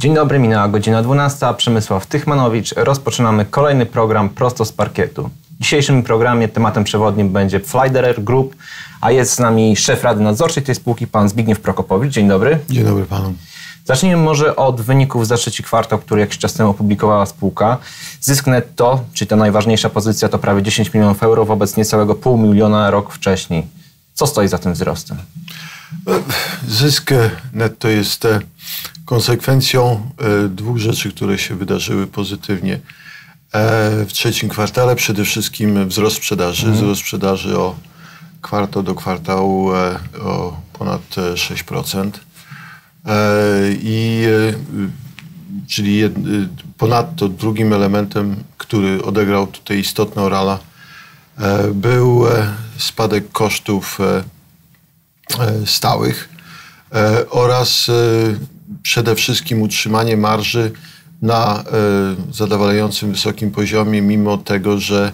Dzień dobry, minęła godzina 12. Przemysław Tychmanowicz. Rozpoczynamy kolejny program prosto z parkietu. W dzisiejszym programie tematem przewodnim będzie Flaiderer Group, a jest z nami szef Rady Nadzorczej tej spółki, pan Zbigniew Prokopowicz. Dzień dobry. Dzień dobry panu. Zacznijmy może od wyników za trzeci kwartał, który jakiś czas temu opublikowała spółka. Zysk netto, czyli ta najważniejsza pozycja, to prawie 10 milionów euro wobec niecałego pół miliona rok wcześniej. Co stoi za tym wzrostem? Zysk netto jest konsekwencją dwóch rzeczy, które się wydarzyły pozytywnie w trzecim kwartale. Przede wszystkim wzrost sprzedaży. Wzrost sprzedaży o kwartał do kwartału o ponad 6%. Czyli ponadto drugim elementem, który odegrał tutaj istotną rolę, był spadek kosztów stałych oraz przede wszystkim utrzymanie marży na zadowalającym wysokim poziomie, mimo tego, że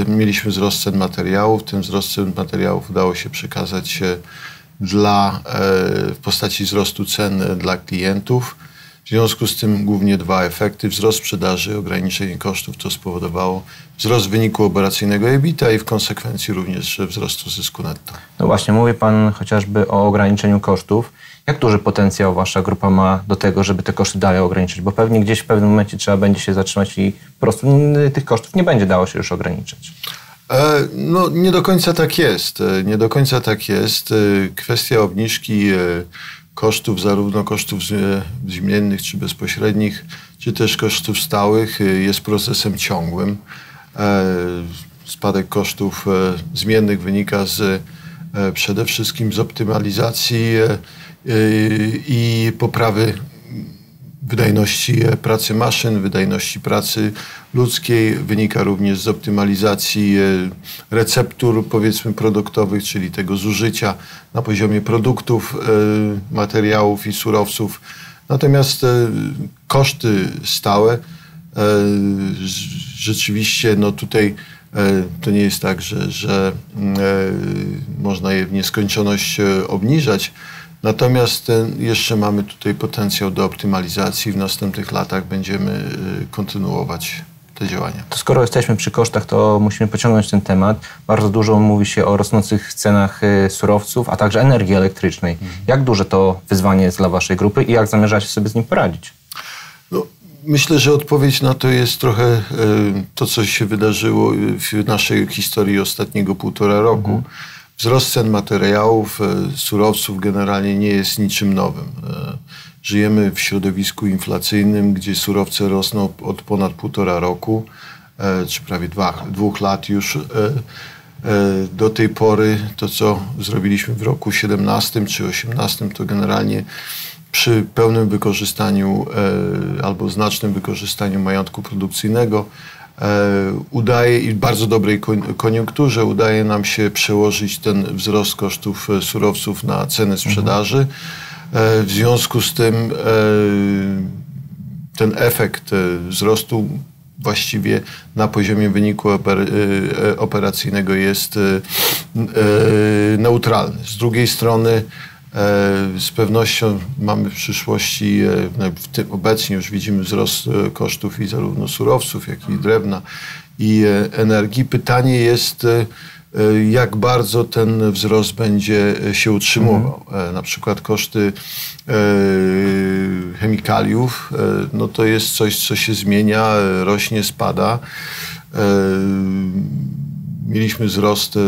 mieliśmy wzrost cen materiałów. Ten wzrost cen materiałów udało się przekazać w postaci wzrostu cen dla klientów. W związku z tym głównie dwa efekty. Wzrost sprzedaży, ograniczenie kosztów, to spowodowało wzrost wyniku operacyjnego EBITDA i w konsekwencji również wzrostu zysku netto. No właśnie, mówi pan chociażby o ograniczeniu kosztów. Jak duży potencjał wasza grupa ma do tego, żeby te koszty dalej ograniczyć? Bo pewnie gdzieś w pewnym momencie trzeba będzie się zatrzymać i po prostu tych kosztów nie będzie dało się już ograniczyć. No, nie do końca tak jest. Nie do końca tak jest. Kwestia obniżki kosztów, zarówno kosztów zmiennych czy bezpośrednich, czy też kosztów stałych jest procesem ciągłym. Spadek kosztów zmiennych wynika przede wszystkim z optymalizacji i poprawy wydajności pracy maszyn, wydajności pracy ludzkiej. Wynika również z optymalizacji receptur, powiedzmy, produktowych, czyli tego zużycia na poziomie produktów, materiałów i surowców. Natomiast koszty stałe rzeczywiście, no tutaj to nie jest tak, że można je w nieskończoność obniżać. Natomiast jeszcze mamy tutaj potencjał do optymalizacji. W następnych latach będziemy kontynuować te działania. To skoro jesteśmy przy kosztach, to musimy pociągnąć ten temat. Bardzo dużo mówi się o rosnących cenach surowców, a także energii elektrycznej. Jak duże to wyzwanie jest dla waszej grupy i jak zamierzacie sobie z nim poradzić? No, myślę, że odpowiedź na to jest trochę to, co się wydarzyło w naszej historii ostatniego 1,5 roku. Wzrost cen materiałów, surowców generalnie nie jest niczym nowym. Żyjemy w środowisku inflacyjnym, gdzie surowce rosną od ponad 1,5 roku, czy prawie 2 lat już. Do tej pory to, co zrobiliśmy w roku 17 czy 18, to generalnie przy pełnym wykorzystaniu albo znacznym wykorzystaniu majątku produkcyjnego udaje i bardzo dobrej koniunkturze udaje nam się przełożyć ten wzrost kosztów surowców na ceny sprzedaży. W związku z tym ten efekt wzrostu właściwie na poziomie wyniku operacyjnego jest neutralny. Z drugiej strony z pewnością mamy w przyszłości, obecnie już widzimy wzrost kosztów i zarówno surowców, jak i drewna i energii. Pytanie jest, jak bardzo ten wzrost będzie się utrzymywał. Na przykład koszty chemikaliów, no to jest coś, co się zmienia, rośnie, spada. Mieliśmy wzrost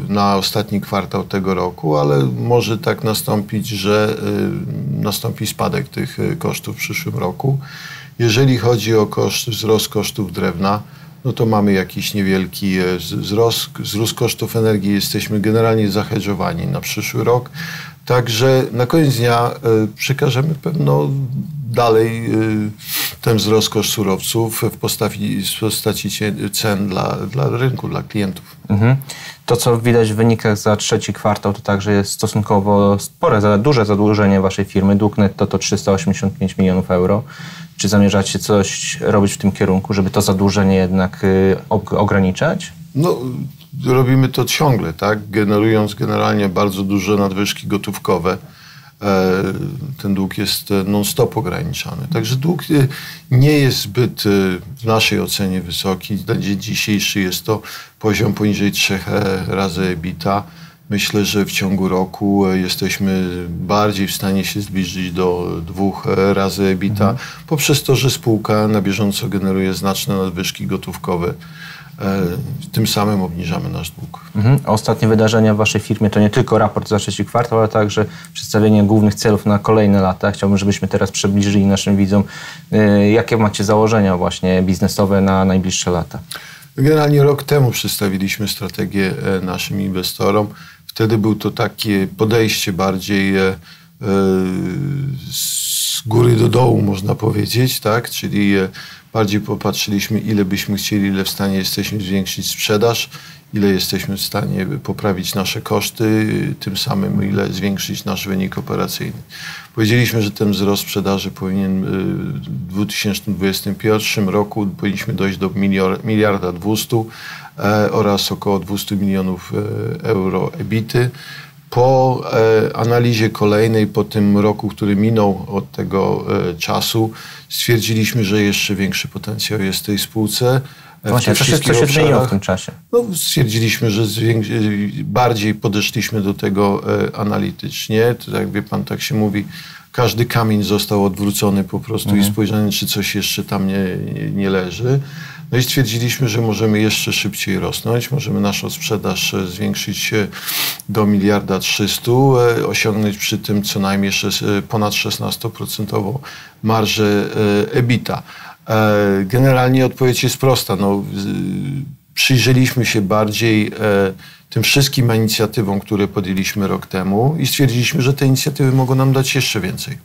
na ostatni kwartał tego roku, ale może tak nastąpić, że nastąpi spadek tych kosztów w przyszłym roku. Jeżeli chodzi o wzrost kosztów drewna, no to mamy jakiś niewielki wzrost kosztów energii. Jesteśmy generalnie zahedżowani na przyszły rok. Także na koniec dnia przekażemy pewno dalej ten wzrost kosztów surowców w postaci cen dla rynku, dla klientów. To, co widać w wynikach za trzeci kwartał, to także jest stosunkowo spore, duże zadłużenie waszej firmy. Dług netto to 385 milionów euro. Czy zamierzacie coś robić w tym kierunku, żeby to zadłużenie jednak ograniczać? No, robimy to ciągle, tak? Generując generalnie bardzo duże nadwyżki gotówkowe. ten dług jest non-stop ograniczany. Także dług nie jest zbyt w naszej ocenie wysoki. Na dzień dzisiejszy jest to poziom poniżej 3 razy EBITDA. Myślę, że w ciągu roku jesteśmy bardziej w stanie się zbliżyć do 2 razy EBITDA, poprzez to, że spółka na bieżąco generuje znaczne nadwyżki gotówkowe. Tym samym obniżamy nasz dług. Ostatnie wydarzenia w waszej firmie to nie tylko raport za trzeci kwartał, ale także przedstawienie głównych celów na kolejne lata. Chciałbym, żebyśmy teraz przybliżyli naszym widzom, jakie macie założenia właśnie biznesowe na najbliższe lata. Generalnie rok temu przedstawiliśmy strategię naszym inwestorom. Wtedy było to takie podejście bardziej z góry do dołu, można powiedzieć, tak? Czyli bardziej popatrzyliśmy, ile byśmy chcieli, ile w stanie jesteśmy zwiększyć sprzedaż, ile jesteśmy w stanie poprawić nasze koszty, tym samym ile zwiększyć nasz wynik operacyjny. Powiedzieliśmy, że ten wzrost sprzedaży powinien w 2021 roku powinniśmy dojść do 1,2 miliarda oraz około 200 milionów euro EBITDA. Po analizie kolejnej, po tym roku, który minął od tego czasu, stwierdziliśmy, że jeszcze większy potencjał jest w tej spółce. Właśnie, co się zmieniło w tym czasie? No, stwierdziliśmy, że bardziej podeszliśmy do tego analitycznie. To jak wie pan, tak się mówi, każdy kamień został odwrócony po prostu i spojrzany, czy coś jeszcze tam nie leży. No i stwierdziliśmy, że możemy jeszcze szybciej rosnąć, możemy naszą sprzedaż zwiększyć do 1,3 miliarda, osiągnąć przy tym co najmniej ponad 16% marżę EBITDA. Generalnie odpowiedź jest prosta. No, przyjrzeliśmy się bardziej tym wszystkim inicjatywom, które podjęliśmy rok temu i stwierdziliśmy, że te inicjatywy mogą nam dać jeszcze więcej.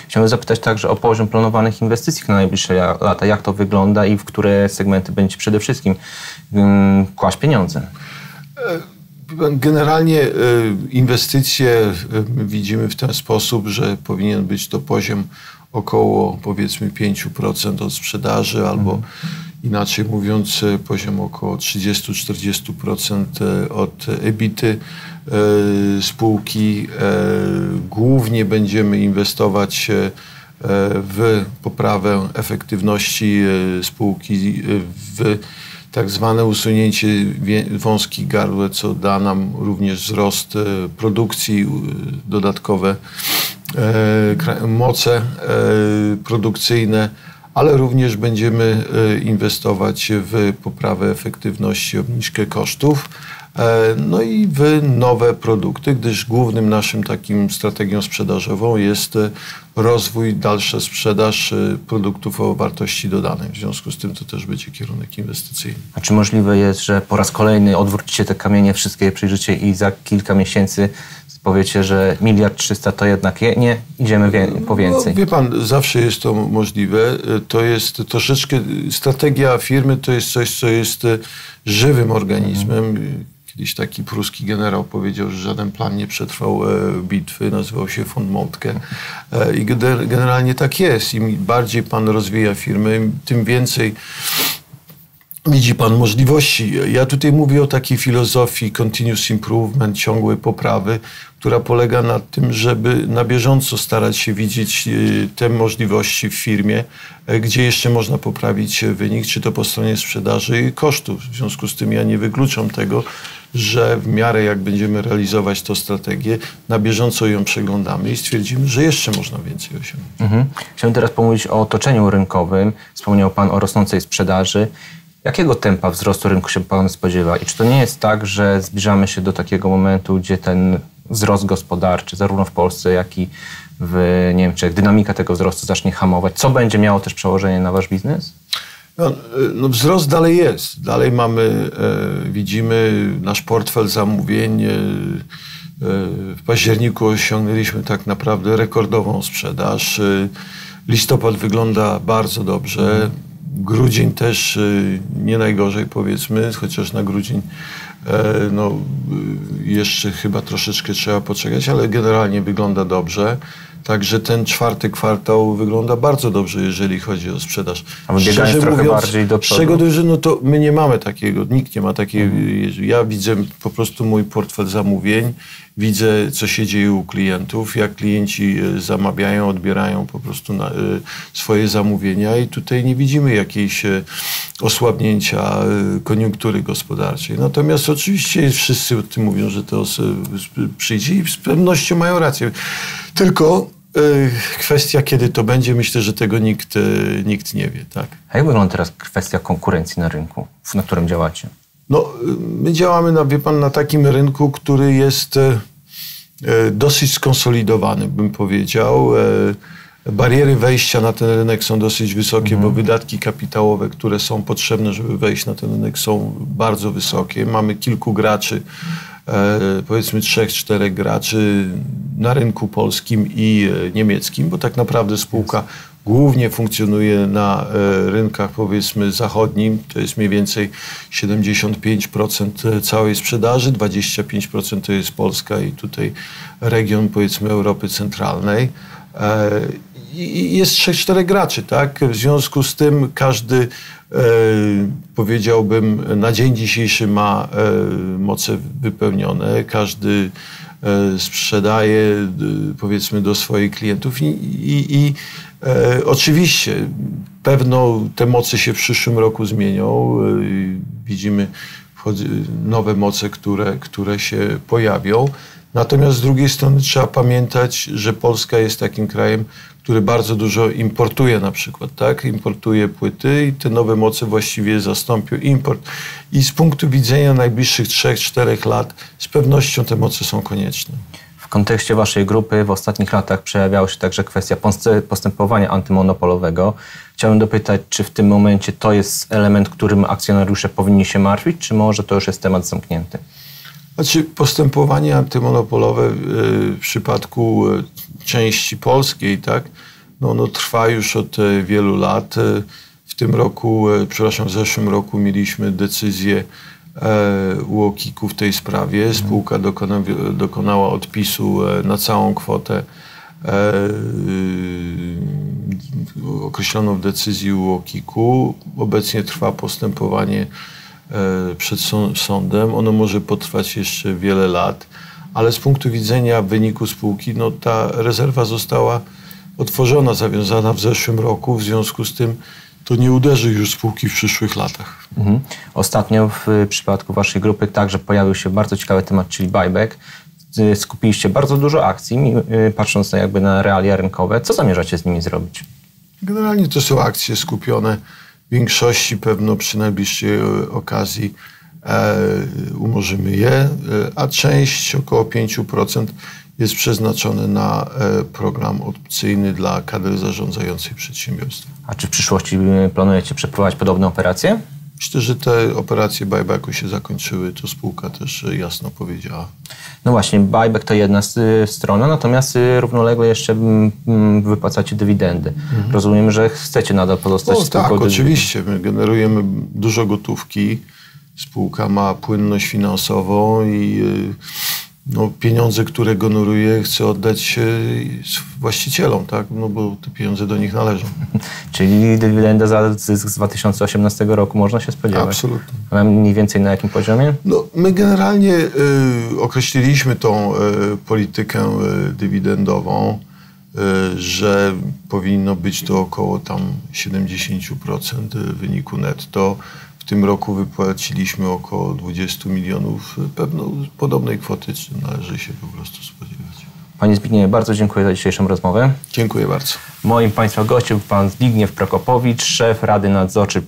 Chciałbym zapytać także o poziom planowanych inwestycji na najbliższe lata. Jak to wygląda i w które segmenty będziecie przede wszystkim kłaść pieniądze? Generalnie inwestycje widzimy w ten sposób, że powinien być to poziom około, powiedzmy, 5% od sprzedaży, albo inaczej mówiąc, poziom około 30-40% od EBITDA spółki. Głównie będziemy inwestować w poprawę efektywności spółki, w tak zwane usunięcie wąskich gardła, co da nam również wzrost produkcji, dodatkowe moce produkcyjne, ale również będziemy inwestować w poprawę efektywności, obniżkę kosztów, no i w nowe produkty, gdyż głównym naszym takim strategią sprzedażową jest rozwój, dalsza sprzedaż produktów o wartości dodanej. W związku z tym to też będzie kierunek inwestycyjny. A czy możliwe jest, że po raz kolejny odwrócicie te kamienie, wszystkie je przyjrzycie i za kilka miesięcy powiecie, że 1,3 miliarda to jednak nie, idziemy po więcej? No, wie pan, zawsze jest to możliwe. To jest troszeczkę, strategia firmy to jest coś, co jest żywym organizmem. Kiedyś taki pruski generał powiedział, że żaden plan nie przetrwał bitwy, nazywał się von Moltke. I generalnie tak jest. Im bardziej pan rozwija firmę, tym więcej widzi pan możliwości. Ja tutaj mówię o takiej filozofii continuous improvement, ciągłej poprawy, która polega na tym, żeby na bieżąco starać się widzieć te możliwości w firmie, gdzie jeszcze można poprawić wynik, czy to po stronie sprzedaży i kosztów. W związku z tym ja nie wykluczam tego, że w miarę jak będziemy realizować tę strategię, na bieżąco ją przeglądamy i stwierdzimy, że jeszcze można więcej osiągnąć. Chciałbym teraz pomówić o otoczeniu rynkowym. Wspomniał pan o rosnącej sprzedaży. Jakiego tempa wzrostu rynku się pan spodziewa? I czy to nie jest tak, że zbliżamy się do takiego momentu, gdzie ten wzrost gospodarczy, zarówno w Polsce, jak i w Niemczech, dynamika tego wzrostu zacznie hamować? Co będzie miało też przełożenie na wasz biznes? No, wzrost dalej jest. Dalej mamy, widzimy nasz portfel zamówień. W październiku osiągnęliśmy tak naprawdę rekordową sprzedaż. Listopad wygląda bardzo dobrze. Grudzień też nie najgorzej, powiedzmy, chociaż na grudzień no, jeszcze chyba troszeczkę trzeba poczekać, ale generalnie wygląda dobrze. Także ten czwarty kwartał wygląda bardzo dobrze, jeżeli chodzi o sprzedaż. A wybiegając trochę bardziej do przodu? Z czego dojrzy, no to my nie mamy takiego, nikt nie ma takiego. Ja widzę po prostu mój portfel zamówień, widzę, co się dzieje u klientów, jak klienci zamawiają, odbierają po prostu swoje zamówienia i tutaj nie widzimy jakiejś osłabnięcia koniunktury gospodarczej. Natomiast oczywiście wszyscy o tym mówią, że to przyjdzie i z pewnością mają rację. Tylko kwestia, kiedy to będzie, myślę, że tego nikt nie wie. Tak? A jak wygląda teraz kwestia konkurencji na rynku, na którym działacie? No, my działamy, wie pan, na takim rynku, który jest dosyć skonsolidowany, bym powiedział. Bariery wejścia na ten rynek są dosyć wysokie, bo wydatki kapitałowe, które są potrzebne, żeby wejść na ten rynek, są bardzo wysokie. Mamy kilku graczy, powiedzmy 3-4 graczy na rynku polskim i niemieckim, bo tak naprawdę spółka głównie funkcjonuje na rynkach, powiedzmy, zachodnim. To jest mniej więcej 75% całej sprzedaży, 25% to jest Polska i tutaj region, powiedzmy, Europy Centralnej. I jest 3-4 graczy, tak? W związku z tym każdy, powiedziałbym, na dzień dzisiejszy ma moce wypełnione. Każdy sprzedaje, powiedzmy, do swoich klientów i oczywiście pewno te moce się w przyszłym roku zmienią. Widzimy nowe moce, które się pojawią. Natomiast z drugiej strony trzeba pamiętać, że Polska jest takim krajem, który bardzo dużo importuje na przykład, tak? Importuje płyty i te nowe moce właściwie zastąpią import. I z punktu widzenia najbliższych 3-4 lat z pewnością te moce są konieczne. W kontekście waszej grupy w ostatnich latach przejawiała się także kwestia postępowania antymonopolowego. Chciałbym dopytać, czy w tym momencie to jest element, którym akcjonariusze powinni się martwić, czy może to już jest temat zamknięty? Znaczy, postępowanie antymonopolowe w przypadku części polskiej, tak, no trwa już od wielu lat. W tym roku, w zeszłym roku mieliśmy decyzję UOKiK-u w tej sprawie. Spółka dokonała odpisu na całą kwotę określoną w decyzji UOKiK-u. Obecnie trwa postępowanie przed sądem. Ono może potrwać jeszcze wiele lat, ale z punktu widzenia wyniku spółki, no ta rezerwa została otworzona, zawiązana w zeszłym roku, w związku z tym to nie uderzy już spółki w przyszłych latach. Ostatnio w przypadku waszej grupy także pojawił się bardzo ciekawy temat, czyli buyback. Skupiliście bardzo dużo akcji, patrząc na realia rynkowe. Co zamierzacie z nimi zrobić? Generalnie to są akcje skupione w większości pewno przy najbliższej okazji umorzymy je, a część, około 5%, jest przeznaczone na program opcyjny dla kadry zarządzającej przedsiębiorstwa. A czy w przyszłości planujecie przeprowadzić podobne operacje? Myślę, że te operacje buybacku się zakończyły, to spółka też jasno powiedziała. No właśnie, buyback to jedna strona, natomiast równolegle jeszcze wypłacacie dywidendy. Rozumiem, że chcecie nadal pozostać z tak, oczywiście. My generujemy dużo gotówki. Spółka ma płynność finansową i pieniądze, które generuje, chce oddać właścicielom, tak? No bo te pieniądze do nich należą. Czyli dywidenda za zysk z 2018 roku można się spodziewać? Absolutnie. A mniej więcej na jakim poziomie? No, my generalnie określiliśmy tą politykę dywidendową, że powinno być to około tam 70% wyniku netto. W tym roku wypłaciliśmy około 20 milionów. Pewno podobnej kwoty należy się po prostu spodziewać. Panie Zbigniewie, bardzo dziękuję za dzisiejszą rozmowę. Dziękuję bardzo. Moim Państwa gościem był pan Zbigniew Prokopowicz, szef Rady Nadzorczej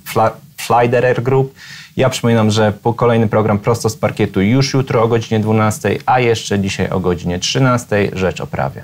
Flaiderer Group. Ja przypominam, że kolejny program prosto z parkietu już jutro o godzinie 12, a jeszcze dzisiaj o godzinie 13. Rzecz o prawie.